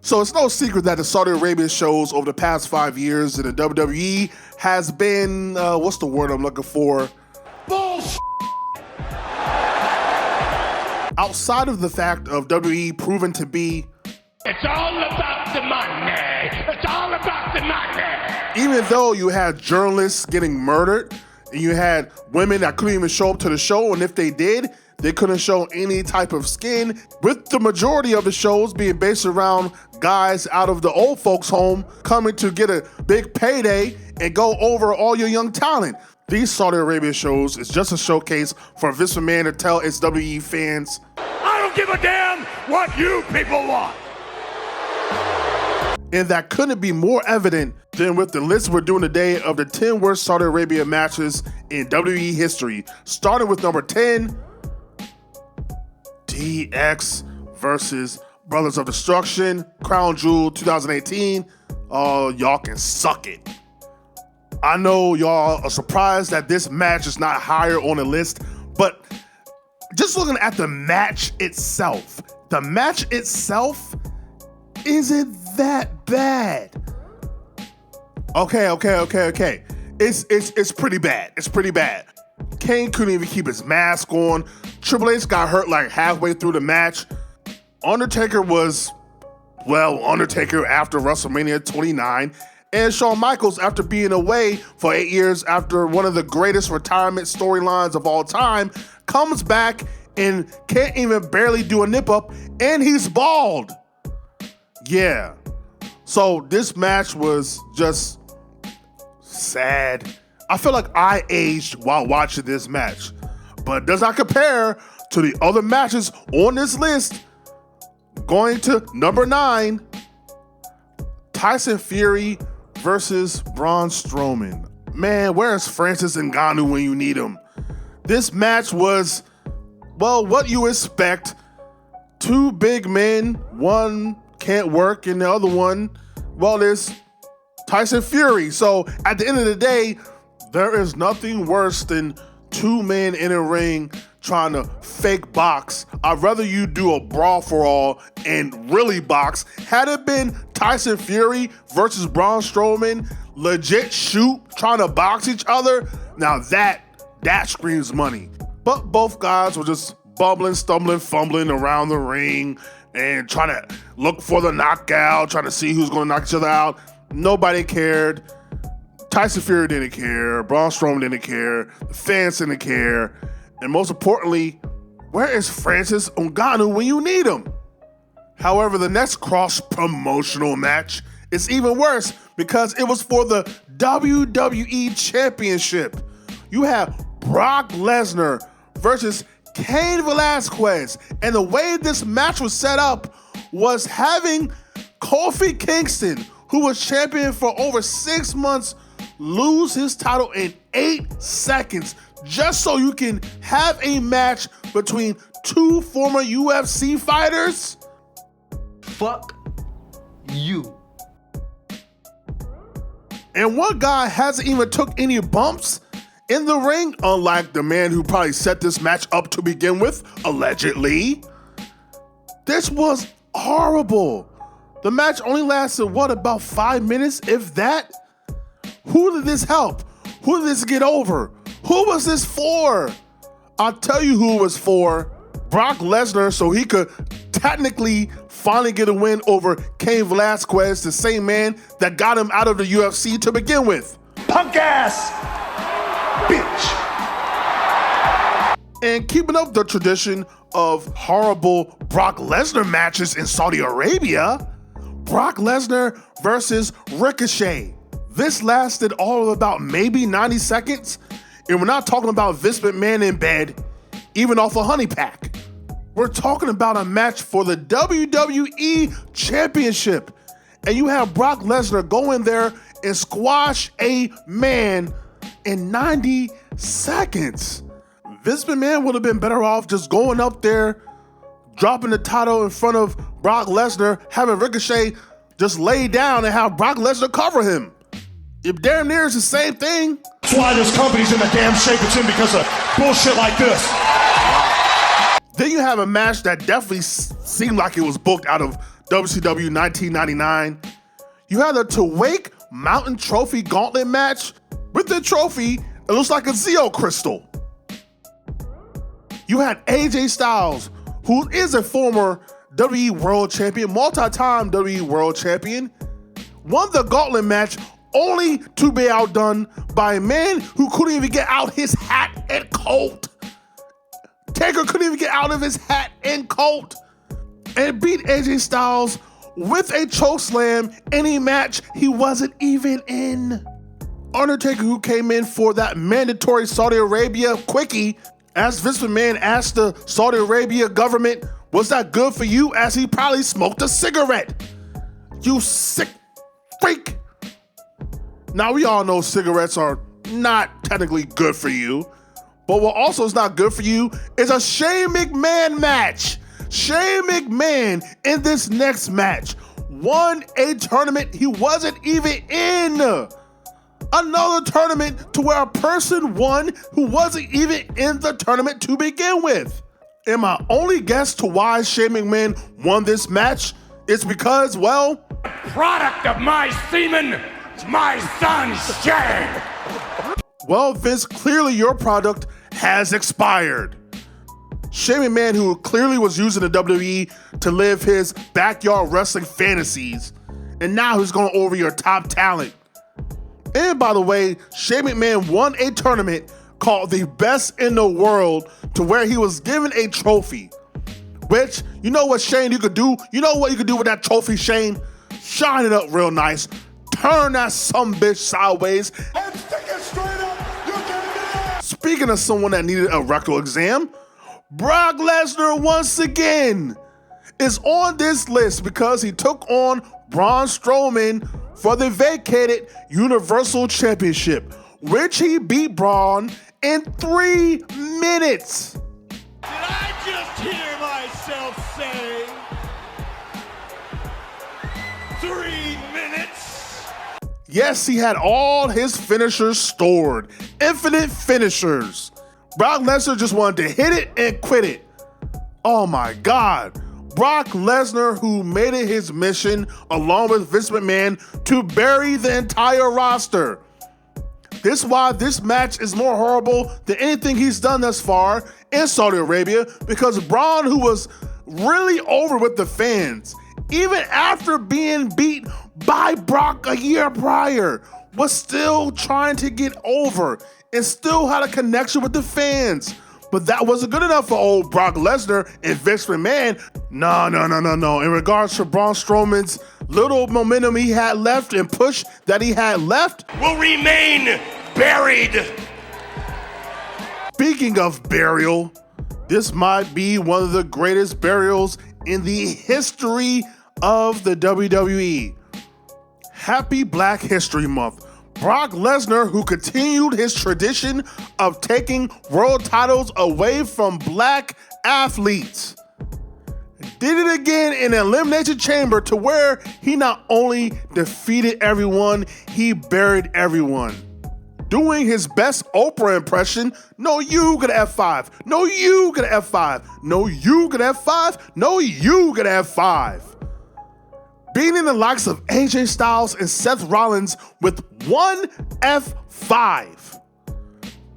So it's no secret that the Saudi Arabia shows over the past 5 years in the WWE has been, what's the word I'm looking for? Bullshit! Outside of the fact of WWE proven to be... It's all about the money! It's all about the money! Even though you had journalists getting murdered, and you had women that couldn't even show up to the show, and if they did, they couldn't show any type of skin, with the majority of the shows being based around guys out of the old folks' home coming to get a big payday and go over all your young talent. These Saudi Arabia shows is just a showcase for Vince McMahon to tell its WWE fans, I don't give a damn what you people want! And that couldn't be more evident than with the list we're doing today of the 10 worst Saudi Arabia matches in WWE history. Starting with number 10, DX versus Brothers of Destruction, Crown Jewel 2018. Oh, y'all can suck it. I know y'all are surprised that this match is not higher on the list, but just looking at the match itself isn't that bad. Okay. It's pretty bad. It's pretty bad. Kane couldn't even keep his mask on. Triple H got hurt like halfway through the match. Undertaker was, Undertaker after WrestleMania 29. And Shawn Michaels, after being away for 8 years after one of the greatest retirement storylines of all time, comes back and can't even barely do a nip up, and he's bald. Yeah. So this match was just sad. I feel like I aged while watching this match, but it does not compare to the other matches on this list. Going to number 9, Tyson Fury versus Braun Strowman. Man, where's Francis Ngannou when you need him? This match was, what you expect. Two big men, one can't work, and the other one, is Tyson Fury. So at the end of the day, there is nothing worse than two men in a ring trying to fake box. I'd rather you do a brawl for all and really box. Had it been Tyson Fury versus Braun Strowman, legit shoot, trying to box each other, now that screams money. But both guys were just bumbling, stumbling, fumbling around the ring and trying to look for the knockout, trying to see who's going to knock each other out. Nobody cared. Tyson Fury didn't care. Braun Strowman didn't care. The fans didn't care. And most importantly, where is Francis Ngannou when you need him? However, the next cross-promotional match is even worse because it was for the WWE Championship. You have Brock Lesnar versus Kane Velasquez. And the way this match was set up was having Kofi Kingston, who was champion for over 6 months, lose his title in 8 seconds just so you can have a match between two former UFC fighters? Fuck you. And one guy hasn't even took any bumps in the ring, unlike the man who probably set this match up to begin with, allegedly. This was horrible. The match only lasted, about 5 minutes, if that? Who did this help? Who did this get over? Who was this for? I'll tell you who it was for. Brock Lesnar, so he could technically finally get a win over Kane Velasquez, the same man that got him out of the UFC to begin with. Punk ass bitch. And keeping up the tradition of horrible Brock Lesnar matches in Saudi Arabia, Brock Lesnar versus Ricochet. This lasted all of about maybe 90 seconds, and we're not talking about Vince McMahon in bed, even off a honey pack. We're talking about a match for the WWE Championship, and you have Brock Lesnar go in there and squash a man in 90 seconds. Vince McMahon would have been better off just going up there, dropping the title in front of Brock Lesnar, having Ricochet just lay down and have Brock Lesnar cover him. It damn near is the same thing. That's why this company's in the damn shape it's in, because of bullshit like this. Then you have a match that definitely seemed like it was booked out of WCW 1999. You had a Tawake Mountain Trophy Gauntlet match with the trophy that looks like a Zeo crystal. You had AJ Styles, who is a former WWE World Champion, multi-time WWE World Champion, won the Gauntlet match only to be outdone by a man who couldn't even get out his hat and coat. Taker couldn't even get out of his hat and coat and beat AJ Styles with a chokeslam in a match he wasn't even in. Undertaker, who came in for that mandatory Saudi Arabia quickie, as Vince McMahon asked the Saudi Arabia government, was that good for you? As he probably smoked a cigarette. You sick freak. Now, we all know cigarettes are not technically good for you, but what also is not good for you is a Shane McMahon match. Shane McMahon in this next match won a tournament he wasn't even in. Another tournament to where a person won who wasn't even in the tournament to begin with. And my only guess to why Shane McMahon won this match is because, well, Product of my semen, my son Shane. Well, Vince, clearly your product has expired. Shane McMahon, who clearly was using the WWE to live his backyard wrestling fantasies, and now he's going over your top talent. And by the way, Shane McMahon won a tournament called the Best in the World, to where he was given a trophy. Which, you know what, Shane, you could do? You know what you could do with that trophy, Shane? Shine it up real nice. Turn that sumbitch sideways. And stick it straight up. You can do it. Speaking of someone that needed a rectal exam, Brock Lesnar once again is on this list because he took on Braun Strowman for the vacated Universal Championship, which he beat Braun in 3 minutes. Did I just hear myself say 3 minutes? Yes, he had all his finishers stored. Infinite finishers. Brock Lesnar just wanted to hit it and quit it. Oh my God. Brock Lesnar, who made it his mission, along with Vince McMahon, to bury the entire roster. This is why this match is more horrible than anything he's done thus far in Saudi Arabia, because Braun, who was really over with the fans, even after being beat by Brock a year prior, was still trying to get over and still had a connection with the fans. But that wasn't good enough for old Brock Lesnar and Vince McMahon. No. In regards to Braun Strowman's little momentum he had left and push that he had left, Will remain buried. speaking of burial, this might be one of the greatest burials in the history of the WWE. Happy Black History Month. Brock Lesnar, who continued his tradition of taking world titles away from black athletes, did it again in an Elimination Chamber, to where he not only defeated everyone, he buried everyone. Doing his best Oprah impression, no, you get an F5. No, you get an F5. No, you get an F5. No, you get an F5. Beating the likes of AJ Styles and Seth Rollins with one F5.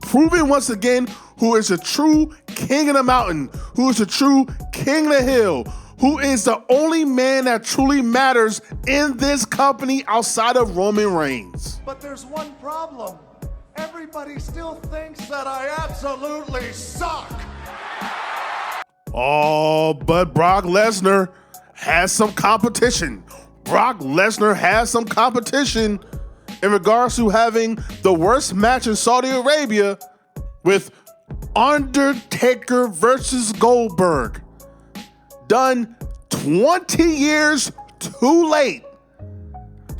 Proving once again who is the true king of the mountain, who is the true king of the hill, who is the only man that truly matters in this company outside of Roman Reigns. But there's one problem. Everybody still thinks that I absolutely suck. Oh, but Brock Lesnar has some competition. Brock Lesnar has some competition in regards to having the worst match in Saudi Arabia with Undertaker versus Goldberg. Done 20 years too late.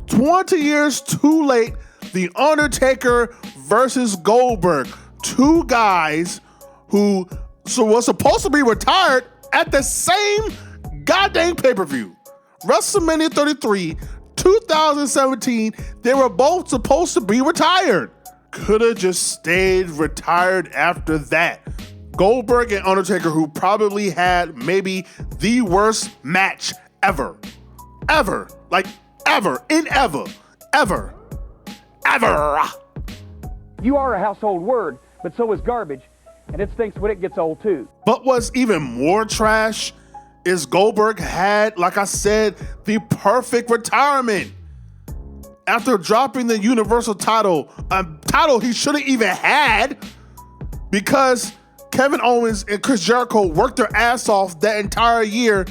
20 years too late. The Undertaker versus Goldberg. Two guys who were supposed to be retired at the same goddamn pay-per-view. WrestleMania 33, 2017, they were both supposed to be retired. Could have just stayed retired after that. Goldberg and Undertaker, who probably had maybe the worst match ever. ever. Like, ever. Ever. You are a household word, but so is garbage, and it stinks when it gets old too. But what's even more trash is Goldberg had, like I said, the perfect retirement. After dropping the Universal title, a title he shouldn't even had, because Kevin Owens and Chris Jericho worked their ass off that entire year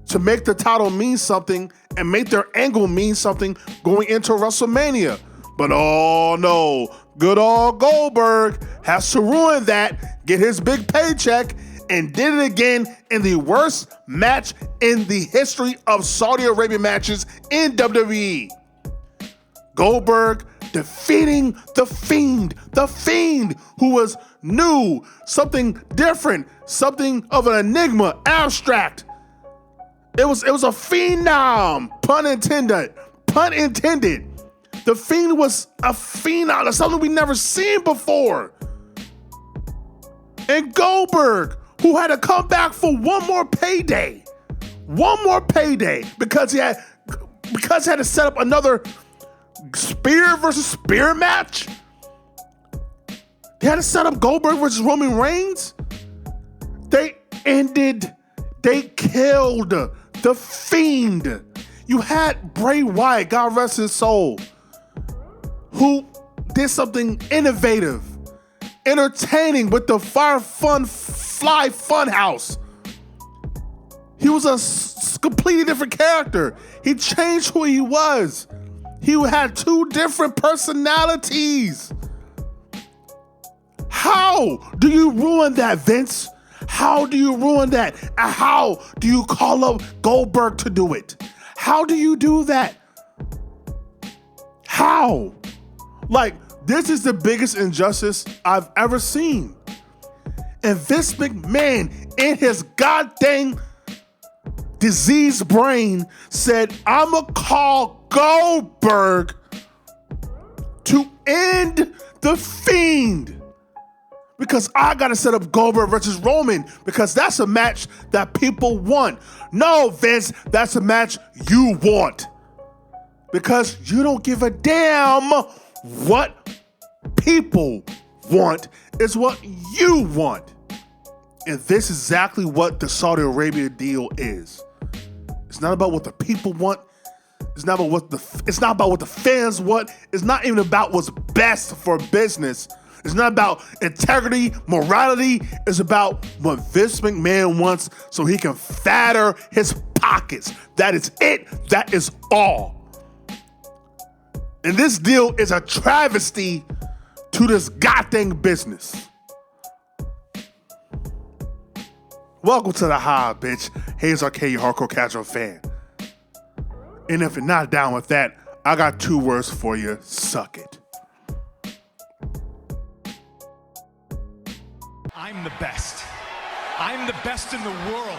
to make the title mean something and make their angle mean something going into WrestleMania. But oh no, good old Goldberg has to ruin that, get his big paycheck, and did it again in the worst match in the history of Saudi Arabia matches in WWE. Goldberg defeating the Fiend, who was new, something different, something of an enigma, abstract. It was a phenom, pun intended. The Fiend was a phenom, something we never seen before. And Goldberg, who had to come back for one more payday, because he had to set up another spear versus spear match. They had to set up Goldberg versus Roman Reigns. They killed the Fiend. You had Bray Wyatt, God rest his soul, who did something innovative, entertaining with the Fly Funhouse. He was a completely different character. He changed who he was. He had two different personalities. How do you ruin that, Vince? How do you ruin that? And how do you call up Goldberg to do it? How do you do that? How? Like, this is the biggest injustice I've ever seen. And Vince McMahon, in his goddamn diseased brain, said, I'ma call Goldberg to end the Fiend, because I gotta set up Goldberg versus Roman, because that's a match that people want. No, Vince, that's a match you want, because you don't give a damn what people want. It's what you want. And this is exactly what the Saudi Arabia deal is. It's not about what the people want. It's not about what the fans want. It's not even about what's best for business. It's not about integrity, morality. It's about what Vince McMahon wants so he can fatter his pockets. That is it. That is all. And this deal is a travesty to this goddamn business. Welcome to the Hive, bitch. Hayes Arcade, hardcore casual fan. And if you're not down with that, I got two words for you. Suck it. I'm the best. I'm the best in the world.